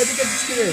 Pedika Diskire.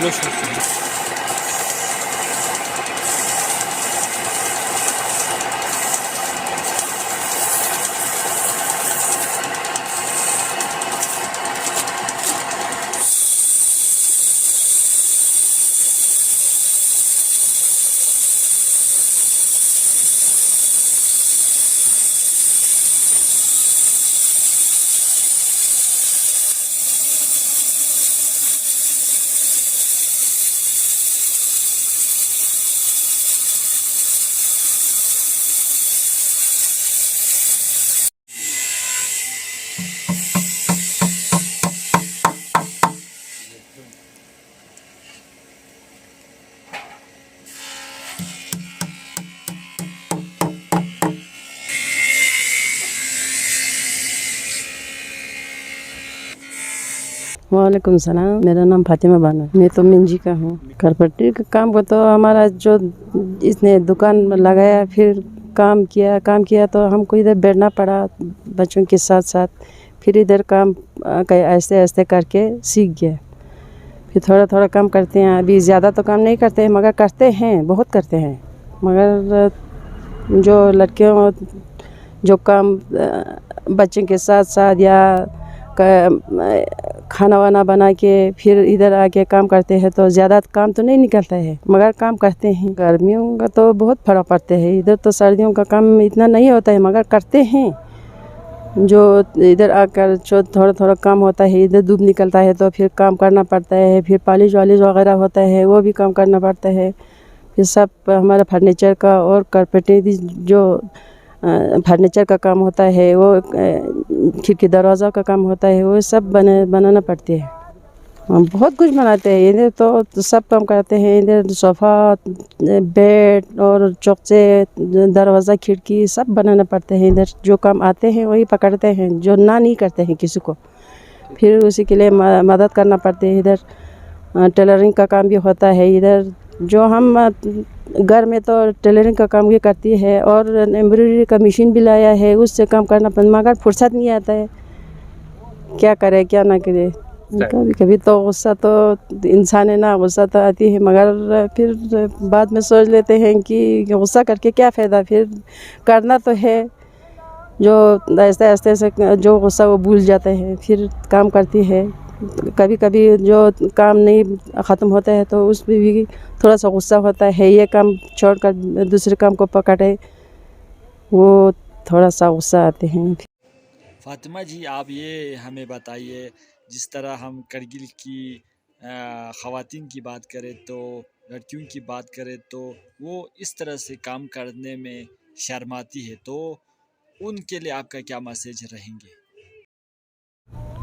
close করছি। वालेकुम सलाम, मेरा नाम फातिमा बानो है। मैं तो मिंजी का हूँ। कारपेंटरी का काम को तो हमारा जो इसने दुकान लगाया, फिर काम किया तो हमको इधर बैठना पड़ा बच्चों के साथ साथ। फिर इधर काम ऐसे ऐसे करके सीख गया। फिर थोड़ा थोड़ा काम करते हैं। अभी ज़्यादा तो काम नहीं करते हैं, मगर करते हैं, बहुत करते हैं। मगर जो लड़कियों जो काम बच्चों के साथ साथ या खाना वाना बना के फिर इधर आके काम करते हैं तो ज़्यादा काम तो नहीं निकलता है, मगर काम करते हैं। गर्मियों का तो बहुत फर्क पड़ता है। इधर तो सर्दियों का काम इतना नहीं होता है, मगर करते हैं। जो इधर आकर जो थोड़ा थोड़ा काम होता है, इधर धूप निकलता है तो फिर काम करना पड़ता है। फिर पॉलिश वालिश वगैरह होता है, वो भी काम करना पड़ता है। फिर सब हमारा फर्नीचर का और कारपेंटरी जो फर्नीचर का काम होता है, वो खिड़की दरवाज़ा का काम होता है, वो सब बनाना पड़ते है। हम बहुत कुछ बनाते हैं इधर तो सब काम करते हैं। इधर सोफ़ा, बेड और चौकसे, दरवाज़ा, खिड़की सब बनाना पड़ते हैं। इधर जो काम आते हैं वही पकड़ते हैं, जो नहीं करते हैं किसी को, फिर उसी के लिए मदद करना पड़ती है। इधर टेलरिंग का काम भी होता है। इधर जो हम घर में तो टेलरिंग का काम भी करती है और एम्ब्रॉयडरी का मशीन भी लाया है, उससे काम करना पड़ता, मगर फुर्सत नहीं आता है। क्या करे क्या ना करे। कभी कभी तो गुस्सा तो इंसान है ना, गुस्सा तो आती है, मगर फिर बाद में सोच लेते हैं कि गुस्सा करके क्या फ़ायदा, फिर करना तो है। जो ऐसे ऐसे से जो गुस्सा वो भूल जाते हैं, फिर काम करती है। कभी कभी जो काम नहीं ख़त्म होता है तो उस पर भी थोड़ा सा गुस्सा होता है। ये काम छोड़कर दूसरे काम को पकड़े, वो थोड़ा सा गुस्सा आते हैं। फातिमा जी, आप ये हमें बताइए, जिस तरह हम करगिल की ख़वातीन की बात करें तो, लड़कियों की बात करें तो वो इस तरह से काम करने में शर्माती है, तो उनके लिए आपका क्या मैसेज रहेंगे?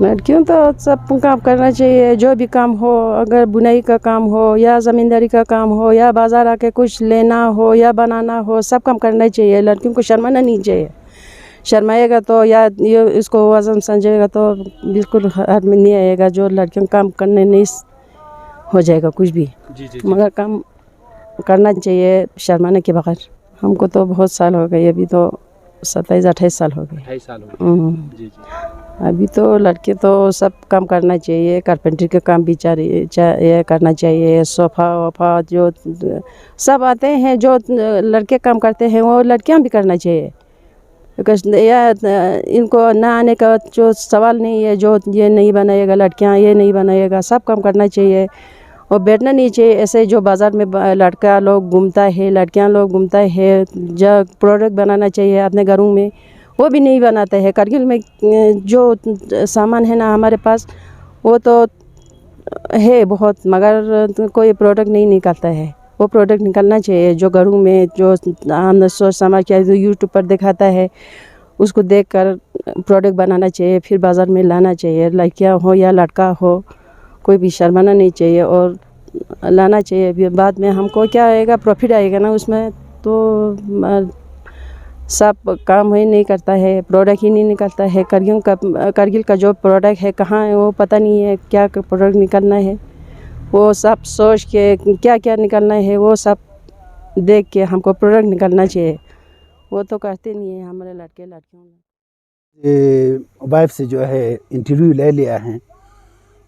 लड़कियों तो सब काम करना चाहिए, जो भी काम हो। अगर बुनाई का काम हो या ज़मींदारी का काम हो या बाज़ार आके कुछ लेना हो या बनाना हो, सब काम करना चाहिए। लड़कियों को शर्माना नहीं चाहिए। शर्माएगा तो या ये इसको वज़न समझेगा तो बिल्कुल हाथ में नहीं आएगा। जो लड़कियों काम करने नहीं हो जाएगा कुछ भी। मगर काम करना चाहिए शर्माने के बगैर। हमको तो बहुत साल हो गए, अभी तो 27-28 साल हो गए। 28 साल हो गए। जी। अभी तो लड़के तो सब काम करना चाहिए। कारपेंटरी का काम भी ये करना चाहिए। सोफ़ा वोफ़ा जो सब आते हैं, जो लड़के काम करते हैं वो लड़कियां भी करना चाहिए। या इनको ना आने का जो सवाल नहीं है। जो ये नहीं बनाएगा लड़कियां, ये नहीं बनाएगा, सब काम करना चाहिए। और बैठना नहीं चाहिए ऐसे। जो बाज़ार में लड़का लोग घूमता है, लड़कियां लोग घूमता है, जो प्रोडक्ट बनाना चाहिए अपने घरों में, वो भी नहीं बनाते हैं। करगिल में जो सामान है ना हमारे पास, वो तो है बहुत, मगर कोई प्रोडक्ट नहीं निकलता है। वो प्रोडक्ट निकलना चाहिए। जो घरों में जो हम सोच समझ के जो यूट्यूब पर दिखाता है, उसको देखकर प्रोडक्ट बनाना चाहिए, फिर बाज़ार में लाना चाहिए। लड़कियां हो या लड़का हो, कोई भी शर्माना नहीं चाहिए और लाना चाहिए। बाद में हमको क्या आएगा, प्रॉफिट आएगा ना उसमें। तो सब काम ही नहीं करता है, प्रोडक्ट ही नहीं निकलता है। करगिल का जो प्रोडक्ट है कहाँ है वो पता नहीं है। क्या प्रोडक्ट निकलना है वो सब सोच के, क्या क्या निकलना है वो सब देख के हमको प्रोडक्ट निकलना चाहिए। वो तो करते नहीं है हमारे लड़के लड़कियों। वाइफ से जो है इंटरव्यू ले लिया है,